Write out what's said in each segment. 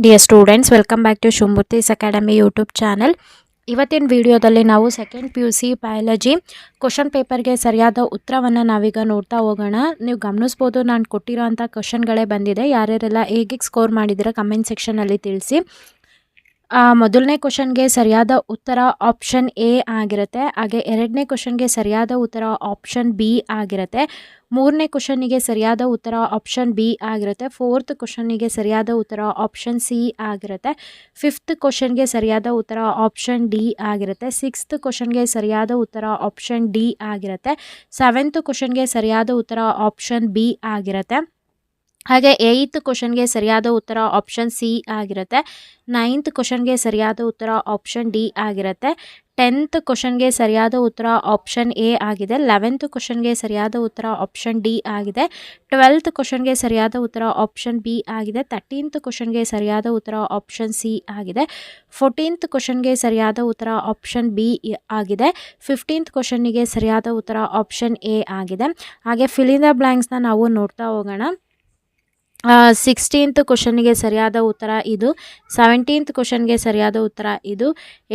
Dear students, welcome back to Shivamurthy's academy YouTube channel. ಇವತ್ತಿನ ವಿಡಿಯೋದಲ್ಲಿ ನಾವು ಸೆಕೆಂಡ್ PUC ಬಯಾಲಜಿ ಕ್ವಶನ್ ಪೇಪರ್ಗೆ ಸರಿಯಾದ ಉತ್ತರವನ್ನು ನಾವೀಗ ನೋಡ್ತಾ ಹೋಗೋಣ. ನೀವು ಗಮನಿಸ್ಬೋದು, ನಾನು ಕೊಟ್ಟಿರೋ ಅಂಥ ಕ್ವಶನ್ಗಳೇ ಬಂದಿದೆ. ಯಾರ್ಯಾರೆಲ್ಲ ಹೇಗೆ ಸ್ಕೋರ್ ಮಾಡಿದ್ದೀರಾ ಕಮೆಂಟ್ ಸೆಕ್ಷನಲ್ಲಿ ತಿಳಿಸಿ. ಮೊದಲನೇ ಕ್ವಶನ್ಗೆ ಸರಿಯಾದ ಉತ್ತರ ಆಪ್ಷನ್ ಎ ಆಗಿರುತ್ತೆ. ಹಾಗೆ ಎರಡನೇ ಕ್ವಶನ್ಗೆ ಸರಿಯಾದ ಉತ್ತರ ಆಪ್ಷನ್ ಬಿ ಆಗಿರುತ್ತೆ. ಮೂರನೇ ಕ್ವಶನ್ನಿಗೆ ಸರಿಯಾದ ಉತ್ತರ ಆಪ್ಷನ್ ಬಿ ಆಗಿರುತ್ತೆ. ಫೋರ್ತ್ ಕ್ವಶನ್ನಿಗೆ ಸರಿಯಾದ ಉತ್ತರ ಆಪ್ಷನ್ ಸಿ ಆಗಿರುತ್ತೆ. ಫಿಫ್ತ್ ಕ್ವಶನ್ಗೆ ಸರಿಯಾದ ಉತ್ತರ ಆಪ್ಷನ್ ಡಿ ಆಗಿರುತ್ತೆ. ಸಿಕ್ಸ್ತ್ ಕ್ವಶನ್ಗೆ ಸರಿಯಾದ ಉತ್ತರ ಆಪ್ಷನ್ ಡಿ ಆಗಿರುತ್ತೆ. ಸೆವೆಂತ್ ಕ್ವಶನ್ಗೆ ಸರಿಯಾದ ಉತ್ತರ ಆಪ್ಷನ್ ಬಿ ಆಗಿರುತ್ತೆ. ಹಾಗೆ ಏಯ್ತ್ ಕ್ವಶನ್ಗೆ ಸರಿಯಾದ ಉತ್ತರ ಆಪ್ಷನ್ ಸಿ ಆಗಿರುತ್ತೆ. ನೈನ್ತ್ ಕ್ವಶನ್ಗೆ ಸರಿಯಾದ ಉತ್ತರ ಆಪ್ಷನ್ ಡಿ ಆಗಿರುತ್ತೆ. 10th ಕ್ವಶನ್ಗೆ ಸರಿಯಾದ ಉತ್ತರ ಆಪ್ಷನ್ ಎ ಆಗಿದೆ. 11th ಕ್ವಶನ್ಗೆ ಸರಿಯಾದ ಉತ್ತರ ಆಪ್ಷನ್ ಡಿ ಆಗಿದೆ. 12th ಕ್ವಶನ್ಗೆ ಸರಿಯಾದ ಉತ್ತರ ಆಪ್ಷನ್ ಬಿ ಆಗಿದೆ. 13th ಕ್ವಶನ್ಗೆ ಸರಿಯಾದ ಉತ್ತರ ಆಪ್ಷನ್ ಸಿ ಆಗಿದೆ. 14th ಕ್ವಶನ್ಗೆ ಸರಿಯಾದ ಉತ್ತರ ಆಪ್ಷನ್ ಬಿ ಆಗಿದೆ. 15th ಕ್ವಶನ್ನಿಗೆ ಸರಿಯಾದ ಉತ್ತರ ಆಪ್ಷನ್ ಎ ಆಗಿದೆ. ಹಾಗೆ ಫಿಲ್ ಇನ್ ದ ಬ್ಲ್ಯಾಂಕ್ಸ್ನ ನಾವು ನೋಡ್ತಾ ಹೋಗೋಣ. 16th ಕ್ವಶನ್ನಿಗೆ ಸರಿಯಾದ ಉತ್ತರ ಇದು. 17th ಕ್ವಶನ್ಗೆ ಸರಿಯಾದ ಉತ್ತರ ಇದು.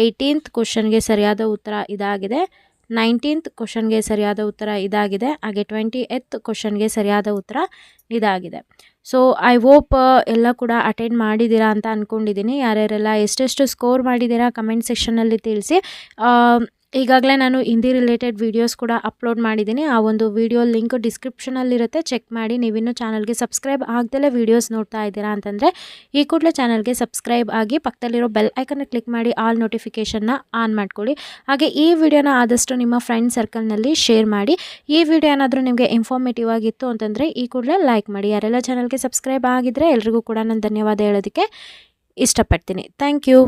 18th ಕ್ವಶನ್ಗೆ ಸರಿಯಾದ ಉತ್ತರ ಇದಾಗಿದೆ. 19th ಕ್ವಶನ್ಗೆ ಸರಿಯಾದ ಉತ್ತರ ಇದಾಗಿದೆ. ಹಾಗೆ 20th ಕ್ವಶನ್ಗೆ ಸರಿಯಾದ ಉತ್ತರ ಇದಾಗಿದೆ. ಸೊ ಐ ಹೋಪ್ ಎಲ್ಲ ಕೂಡ ಅಟೆಂಡ್ ಮಾಡಿದ್ದೀರಾ ಅಂತ ಅಂದ್ಕೊಂಡಿದ್ದೀನಿ. ಯಾರ್ಯಾರೆಲ್ಲ ಎಷ್ಟೆಷ್ಟು ಸ್ಕೋರ್ ಮಾಡಿದ್ದೀರಾ ಕಮೆಂಟ್ ಸೆಕ್ಷನಲ್ಲಿ ತಿಳಿಸಿ. ಈಗಾಗಲೇ ನಾನು ಹಿಂದಿ ರಿಲೇಟೆಡ್ ವೀಡಿಯೋಸ್ ಕೂಡ ಅಪ್ಲೋಡ್ ಮಾಡಿದ್ದೀನಿ. ಆ ಒಂದು ವಿಡಿಯೋ ಲಿಂಕ್ ಡಿಸ್ಕ್ರಿಪ್ಷನಲ್ಲಿರುತ್ತೆ, ಚೆಕ್ ಮಾಡಿ. ನೀವಿನ್ನೂ ಚಾನಲ್ಗೆ ಸಬ್ಸ್ಕ್ರೈಬ್ ಆಗದಲ್ಲೇ ವೀಡಿಯೋಸ್ ನೋಡ್ತಾ ಇದ್ದೀರಾ ಅಂತಂದರೆ ಈ ಕೂಡಲೇ ಚಾನಲ್ಗೆ ಸಬ್ಸ್ಕ್ರೈಬ್ ಆಗಿ ಪಕ್ಕದಲ್ಲಿರೋ ಬೆಲ್ ಐಕನ್ನ ಕ್ಲಿಕ್ ಮಾಡಿ ಆಲ್ ನೋಟಿಫಿಕೇಷನ್ನ ಆನ್ ಮಾಡ್ಕೊಳ್ಳಿ. ಹಾಗೆ ಈ ವಿಡಿಯೋನ ಆದಷ್ಟು ನಿಮ್ಮ ಫ್ರೆಂಡ್ ಸರ್ಕಲ್ನಲ್ಲಿ ಶೇರ್ ಮಾಡಿ. ಈ ವಿಡಿಯೋ ಏನಾದರೂ ನಿಮಗೆ ಇನ್ಫಾರ್ಮೇಟಿವ್ ಆಗಿತ್ತು ಅಂತಂದರೆ ಈ ಕೂಡಲೇ ಲೈಕ್ ಮಾಡಿ. ಯಾರೆಲ್ಲ ಚಾನಲ್ಗೆ ಸಬ್ಸ್ಕ್ರೈಬ್ ಆಗಿದ್ದರೆ ಎಲ್ರಿಗೂ ಕೂಡ ನಾನು ಧನ್ಯವಾದ ಹೇಳೋದಕ್ಕೆ ಇಷ್ಟಪಡ್ತೀನಿ. Thank you.